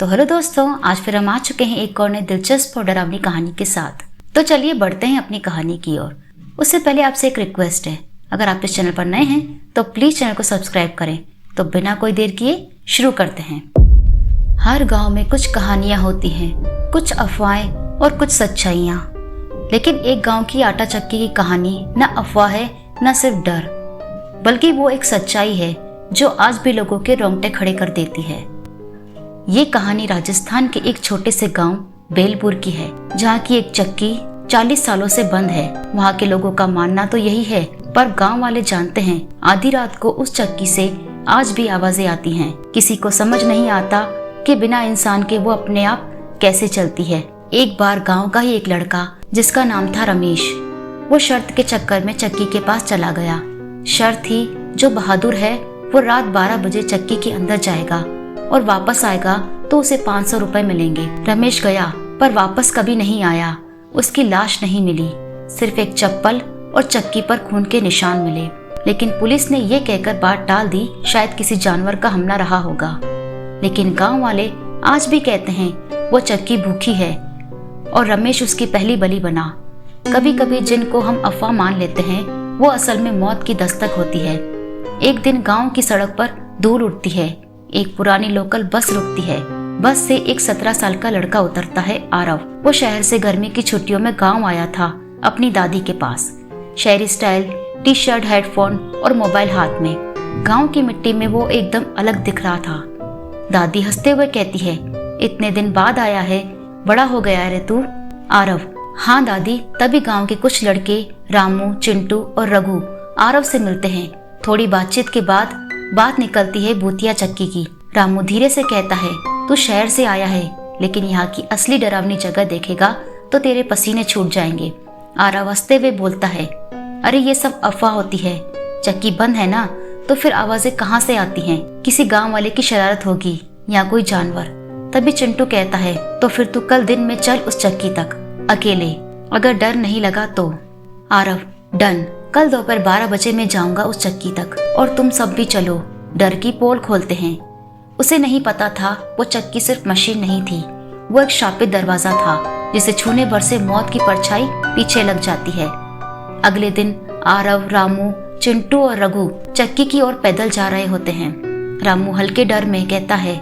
तो हेलो दोस्तों, आज फिर हम आ चुके हैं एक और नई दिलचस्प और डरावनी कहानी के साथ। तो चलिए बढ़ते हैं अपनी कहानी की ओर। उससे पहले आपसे एक रिक्वेस्ट है, अगर आप इस चैनल पर नए हैं तो प्लीज चैनल को सब्सक्राइब करें। तो बिना कोई देर किए शुरू करते हैं। हर गांव में कुछ कहानियां होती हैं, कुछ अफवाहें और कुछ सच्चाइयां। लेकिन एक गांव की आटा चक्की की कहानी न अफवाह है न सिर्फ डर, बल्कि वो एक सच्चाई है जो आज भी लोगों के रोंगटे खड़े कर देती है। ये कहानी राजस्थान के एक छोटे से गांव बेलपुर की है, जहाँ की एक चक्की 40 सालों से बंद है। वहाँ के लोगों का मानना तो यही है, पर गांव वाले जानते हैं आधी रात को उस चक्की से आज भी आवाजें आती हैं। किसी को समझ नहीं आता कि बिना इंसान के वो अपने आप कैसे चलती है। एक बार गांव का ही एक लड़का जिसका नाम था रमेश, वो शर्त के चक्कर में चक्की के पास चला गया। शर्त थी जो बहादुर है वो रात 12 बजे चक्की के अंदर जाएगा और वापस आएगा तो उसे 500 रुपए मिलेंगे। रमेश गया पर वापस कभी नहीं आया। उसकी लाश नहीं मिली, सिर्फ एक चप्पल और चक्की पर खून के निशान मिले। लेकिन पुलिस ने ये कहकर बात टाल दी शायद किसी जानवर का हमला रहा होगा। लेकिन गांव वाले आज भी कहते हैं वो चक्की भूखी है और रमेश उसकी पहली बलि बना। कभी कभी जिनको हम अफवाह मान लेते हैं वो असल में मौत की दस्तक होती है। एक दिन गांव की सड़क पर धूल उड़ती है। एक पुरानी लोकल बस रुकती है। बस से एक 17 साल का लड़का उतरता है, आरव। वो शहर से गर्मी की छुट्टियों में गांव आया था अपनी दादी के पास। शहरी स्टाइल, टी शर्ट, हेडफोन और मोबाइल हाथ में। गांव की मिट्टी में वो एकदम अलग दिख रहा था। दादी हंसते हुए कहती है, इतने दिन बाद आया है, बड़ा हो गया रे तू। आरव, हाँ दादी। तभी गांव के कुछ लड़के रामू, चिंटू और रघु आरव से मिलते हैं। थोड़ी बातचीत के बाद बात निकलती है भूतिया चक्की की। रामू धीरे से कहता है, तू शहर से आया है, लेकिन यहाँ की असली डरावनी जगह देखेगा तो तेरे पसीने छूट जाएंगे। आरव हंसते हुए बोलता है, अरे ये सब अफवाह होती है, चक्की बंद है ना, तो फिर आवाजें कहाँ से आती हैं? किसी गांव वाले की शरारत होगी या कोई जानवर। तभी चिंटू कहता है, तो फिर तू कल दिन में चल उस चक्की तक अकेले, अगर डर नहीं लगा तो। आरव, डन। कल दोपहर 12 बजे मैं जाऊंगा उस चक्की तक और तुम सब भी चलो। डर की पोल खोलते हैं। उसे नहीं पता था वो चक्की सिर्फ मशीन नहीं थी, वो एक शापित दरवाजा था जिसे छूने भर से मौत की परछाई पीछे लग जाती है। अगले दिन आरव, रामू, चिंटू और रघु चक्की की ओर पैदल जा रहे होते हैं। रामू हल्के डर में कहता है,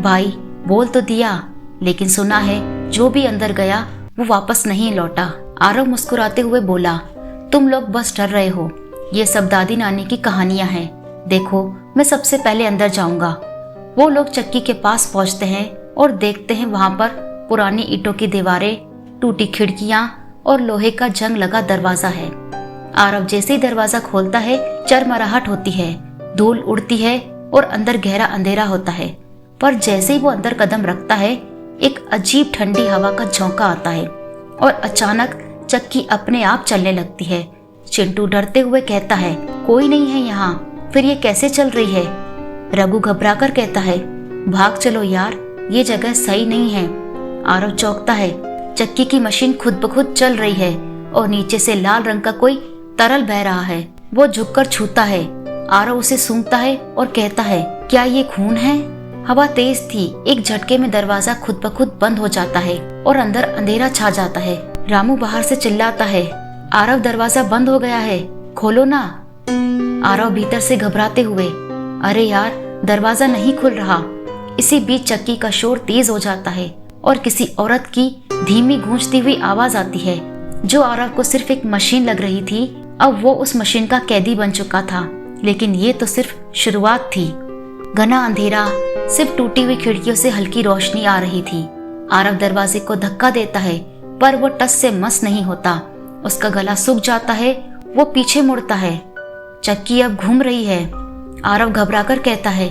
भाई बोल तो दिया, लेकिन सुना है जो भी अंदर गया वो वापस नहीं लौटा। आरव मुस्कुराते हुए बोला, तुम लोग बस डर रहे हो, ये सब दादी नानी की कहानियां हैं। देखो मैं सबसे पहले अंदर जाऊंगा। वो लोग चक्की के पास पहुंचते हैं और देखते हैं वहां पर पुरानी ईंटों की दीवारें, टूटी खिड़कियां और लोहे का जंग लगा दरवाजा है। आरव जैसे ही दरवाजा खोलता है चरमराहट होती है, धूल उड़ती है और अंदर गहरा अंधेरा होता है। पर जैसे ही वो अंदर कदम रखता है एक अजीब ठंडी हवा का झोंका आता है और अचानक चक्की अपने आप चलने लगती है। चिंटू डरते हुए कहता है, कोई नहीं है यहाँ, फिर ये कैसे चल रही है? रघु घबराकर कहता है, भाग चलो यार, ये जगह सही नहीं है। आरव चौंकता है, चक्की की मशीन खुद ब खुद चल रही है और नीचे से लाल रंग का कोई तरल बह रहा है। वो झुककर छूता है। आरव उसे सूंघता है और कहता है, क्या ये खून है? हवा तेज थी। एक झटके में दरवाजा खुद ब खुद बंद हो जाता है और अंदर अंधेरा छा जाता है। रामू बाहर से चिल्लाता है, आरव दरवाजा बंद हो गया है, खोलो ना। आरव भीतर से घबराते हुए, अरे यार दरवाजा नहीं खुल रहा। इसी बीच चक्की का शोर तेज हो जाता है और किसी औरत की धीमी गूंजती हुई आवाज आती है। जो आरव को सिर्फ एक मशीन लग रही थी, अब वो उस मशीन का कैदी बन चुका था। लेकिन ये तो सिर्फ शुरुआत थी। घना अंधेरा, सिर्फ टूटी हुई खिड़कियों से हल्की रोशनी आ रही थी। आरव दरवाजे को धक्का देता है पर वो टस से मस नहीं होता। उसका गला सूख जाता है। वो पीछे मुड़ता है। चक्की अब घूम रही है। आरव घबराकर कहता है,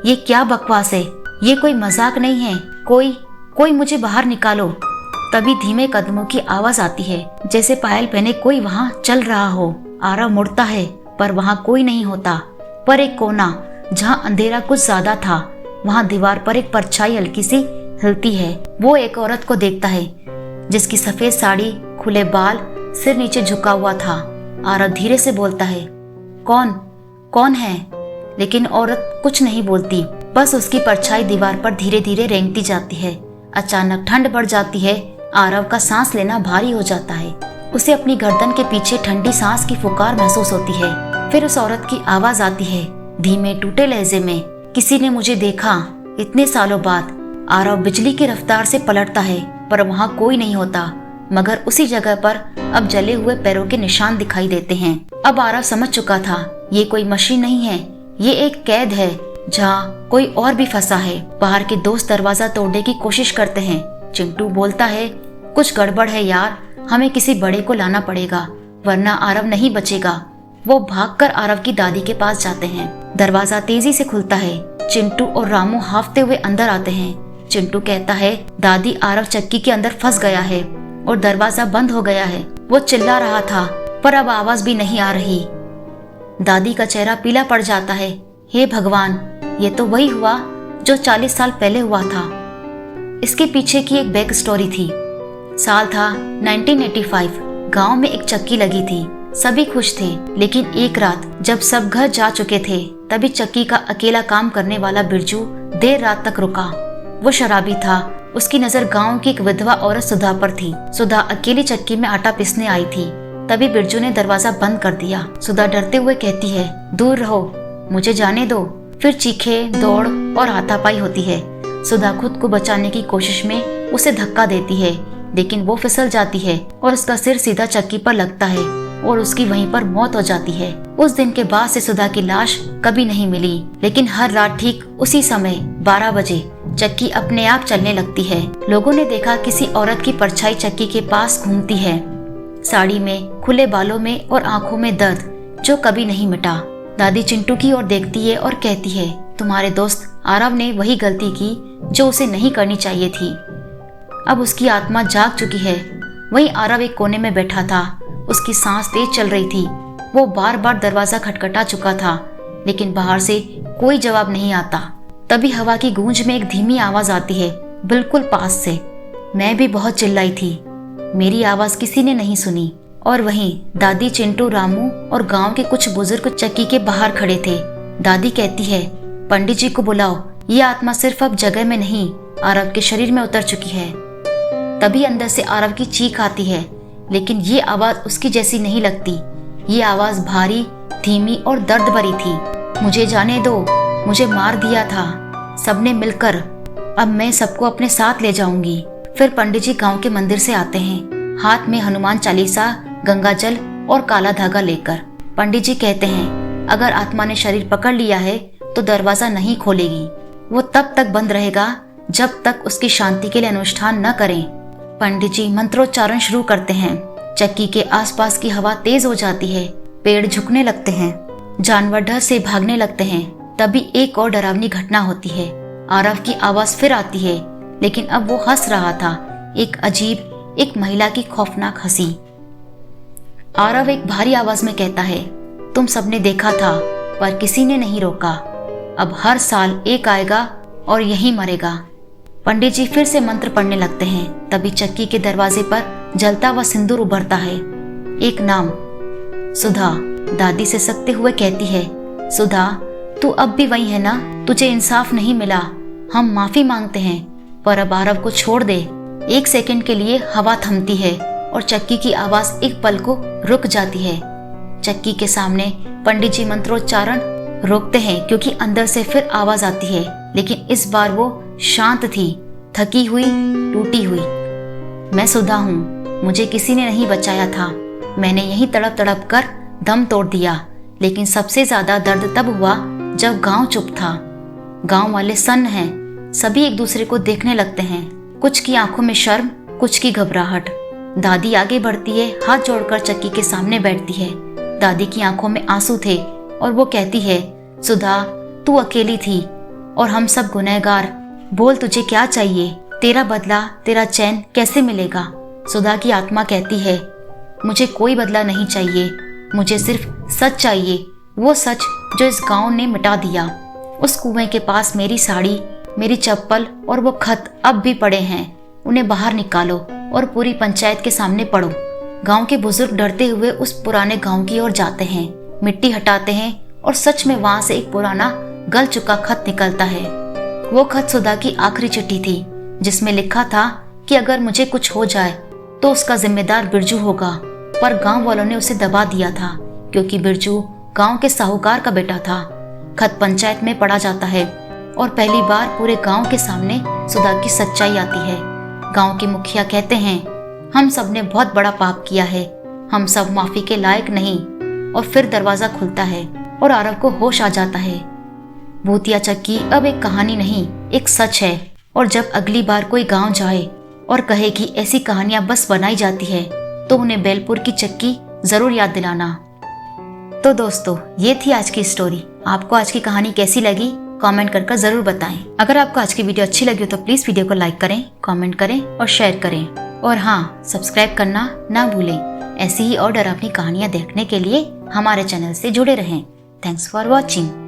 ये क्या बकवास है? ये कोई मजाक नहीं है। कोई मुझे बाहर निकालो। तभी धीमे कदमों की आवाज आती है, जैसे पायल पहने कोई वहां चल रहा हो। आरव मुड़ता है पर वहां कोई नहीं होता। पर एक कोना जहां अंधेरा कुछ ज्यादा था, वहां दीवार पर एक परछाई हल्की सी हिलती है। वो एक औरत को देखता है जिसकी सफेद साड़ी, खुले बाल, सिर नीचे झुका हुआ था। आरव धीरे से बोलता है, कौन है? लेकिन औरत कुछ नहीं बोलती। बस उसकी परछाई दीवार पर धीरे धीरे रेंगती जाती है। अचानक ठंड बढ़ जाती है। आरव का सांस लेना भारी हो जाता है। उसे अपनी गर्दन के पीछे ठंडी सांस की फुकार महसूस होती है। फिर उस औरत की आवाज आती है, धीमे टूटे लहजे में, किसी ने मुझे देखा। इतने सालों बाद आरव बिजली की रफ्तार से पलटता है, पर वहाँ कोई नहीं होता, मगर उसी जगह पर अब जले हुए पैरों के निशान दिखाई देते हैं। अब आरव समझ चुका था, ये कोई मशीन नहीं है, ये एक कैद है जहाँ कोई और भी फंसा है। बाहर के दोस्त दरवाजा तोड़ने की कोशिश करते हैं। चिंटू बोलता है, कुछ गड़बड़ है यार, हमें किसी बड़े को लाना पड़ेगा वरना आरव नहीं बचेगा। वो भागकर आरव की दादी के पास जाते हैं। दरवाजा तेजी से खुलता है। चिंटू और रामू हाफते हुए अंदर आते हैं। चिंटू कहता है, दादी, आरव चक्की के अंदर फंस गया है और दरवाजा बंद हो गया है। वो चिल्ला रहा था पर अब आवाज भी नहीं आ रही। दादी का चेहरा पीला पड़ जाता है। हे भगवान, ये तो वही हुआ जो 40 साल पहले हुआ था। इसके पीछे की एक बैक स्टोरी थी। साल था 1985। गांव में एक चक्की लगी थी। सभी खुश थे, लेकिन एक रात जब सब घर जा चुके थे तभी चक्की का अकेला काम करने वाला बिरजू देर रात तक रुका। वो शराबी था। उसकी नजर गांव की एक विधवा औरत सुधा पर थी। सुधा अकेली चक्की में आटा पीसने आई थी। तभी बिरजू ने दरवाजा बंद कर दिया। सुधा डरते हुए कहती है, दूर रहो, मुझे जाने दो। फिर चीखे, दौड़ और हाथापाई होती है। सुधा खुद को बचाने की कोशिश में उसे धक्का देती है, लेकिन वो फिसल जाती है और उसका सिर सीधा चक्की पर लगता है और उसकी वहीं पर मौत हो जाती है। उस दिन के बाद से सुधा की लाश कभी नहीं मिली, लेकिन हर रात ठीक उसी समय 12 बजे चक्की अपने आप चलने लगती है। लोगों ने देखा किसी औरत की परछाई चक्की के पास घूमती है, साड़ी में, खुले बालों में और आंखों में दर्द जो कभी नहीं मिटा। दादी चिंटू की ओर देखती है और कहती है, तुम्हारे दोस्त आरव ने वही गलती की जो उसे नहीं करनी चाहिए थी। अब उसकी आत्मा जाग चुकी है। वहीं आरव एक कोने में बैठा था। उसकी सांस तेज चल रही थी। वो बार बार दरवाजा खटखटा चुका था, लेकिन बाहर से कोई जवाब नहीं आता। तभी हवा की गूंज में एक धीमी आवाज आती है, बिल्कुल पास से। मैं भी बहुत चिल्लाई थी, मेरी आवाज किसी ने नहीं सुनी। और वहीं दादी, चिंटू, रामू और गांव के कुछ बुजुर्ग चक्की के बाहर खड़े थे। दादी कहती है, पंडित जी को बुलाओ, ये आत्मा सिर्फ अब जगह में नहीं, आरव के शरीर में उतर चुकी है। तभी अंदर से आरव की चीख आती है, लेकिन ये आवाज उसकी जैसी नहीं लगती। ये आवाज भारी, धीमी और दर्द भरी थी। मुझे जाने दो, मुझे मार दिया था सबने मिलकर, अब मैं सबको अपने साथ ले जाऊंगी। फिर पंडित जी गांव के मंदिर से आते हैं, हाथ में हनुमान चालीसा, गंगा जल और काला धागा लेकर। पंडित जी कहते हैं, अगर आत्मा ने शरीर पकड़ लिया है तो दरवाजा नहीं खोलेगी। वो तब तक बंद रहेगा जब तक उसकी शांति के लिए अनुष्ठान न करें। पंडित जी मंत्रोच्चारण शुरू करते हैं। चक्की के आसपास की हवा तेज हो जाती है। पेड़ झुकने लगते हैं। जानवर डर से भागने लगते हैं। तभी एक और डरावनी घटना होती है। आरव की आवाज फिर आती है, लेकिन अब वो हंस रहा था, एक अजीब, एक महिला की खौफनाक हंसी। आरव एक भारी आवाज में कहता है, तुम सबने देखा था पर किसी ने नहीं रोका। अब हर साल एक आएगा और यहीं मरेगा। पंडित जी फिर से मंत्र पढ़ने लगते हैं। तभी चक्की के दरवाजे पर जलता हुआ सिंदूर उभरता है। एक नाम, सुधा। दादी से सकते हुए कहती है, सुधा, तू अब भी वही है ना? तुझे इंसाफ नहीं मिला, हम माफी मांगते हैं, पर अब आरव को छोड़ दे। 1 सेकंड के लिए हवा थमती है और चक्की की आवाज एक पल को रुक जाती है। चक्की के सामने पंडित जी मंत्रोच्चारण रोकते हैं, क्योंकि अंदर से फिर आवाज आती है, लेकिन इस बार वो शांत थी, थकी हुई, टूटी हुई। मैं सुधा हूँ, मुझे किसी ने नहीं बचाया था, मैंने यही तड़प तड़प कर दम तोड़ दिया। लेकिन सबसे ज्यादा दर्द तब हुआ जब गांव चुप था। गांव वाले सन्न हैं, सभी एक दूसरे को देखने लगते हैं। कुछ की आंखों में शर्म, कुछ की घबराहट। दादी आगे बढ़ती है, हाथ जोड़कर चक्की के सामने बैठती है। दादी की आंखों में आंसू थे और वो कहती है, सुधा, तू अकेली थी और हम सब गुनहगार। बोल, तुझे क्या चाहिए? तेरा बदला, तेरा चैन कैसे मिलेगा? सुधा की आत्मा कहती है, मुझे कोई बदला नहीं चाहिए, मुझे सिर्फ सच चाहिए, वो सच जो इस गांव ने मिटा दिया। उस कुएं के पास मेरी साड़ी, मेरी चप्पल और वो खत अब भी पड़े हैं, उन्हें बाहर निकालो और पूरी पंचायत के सामने पढ़ो। गांव के बुजुर्ग डरते हुए उस पुराने गांव की ओर जाते हैं, मिट्टी हटाते हैं और सच में वहां से एक पुराना गल चुका खत निकलता है। वो खत सुधा की आखिरी चिट्ठी थी, जिसमें लिखा था कि अगर मुझे कुछ हो जाए तो उसका जिम्मेदार बिरजू होगा। पर गांव वालों ने उसे दबा दिया था क्योंकि बिरजू गांव के साहूकार का बेटा था। खत पंचायत में पढ़ा जाता है और पहली बार पूरे गांव के सामने सुधा की सच्चाई आती है। गांव के मुखिया कहते हैं, हम सब ने बहुत बड़ा पाप किया है, हम सब माफी के लायक नहीं। और फिर दरवाजा खुलता है और आरव को होश आ जाता है। भूतिया चक्की अब एक कहानी नहीं, एक सच है। और जब अगली बार कोई गांव जाए और कहे कि ऐसी कहानियां बस बनाई जाती है, तो उन्हें बेलपुर की चक्की जरूर याद दिलाना। तो दोस्तों, ये थी आज की स्टोरी। आपको आज की कहानी कैसी लगी कमेंट कर जरूर बताएं। अगर आपको आज की वीडियो अच्छी लगी हो तो प्लीज वीडियो को लाइक करें, कमेंट करें और शेयर करें। और हाँ, सब्सक्राइब करना ना भूलें। ऐसी ही और डरावनी कहानियां देखने के लिए हमारे चैनल से जुड़े रहें। Thanks for watching.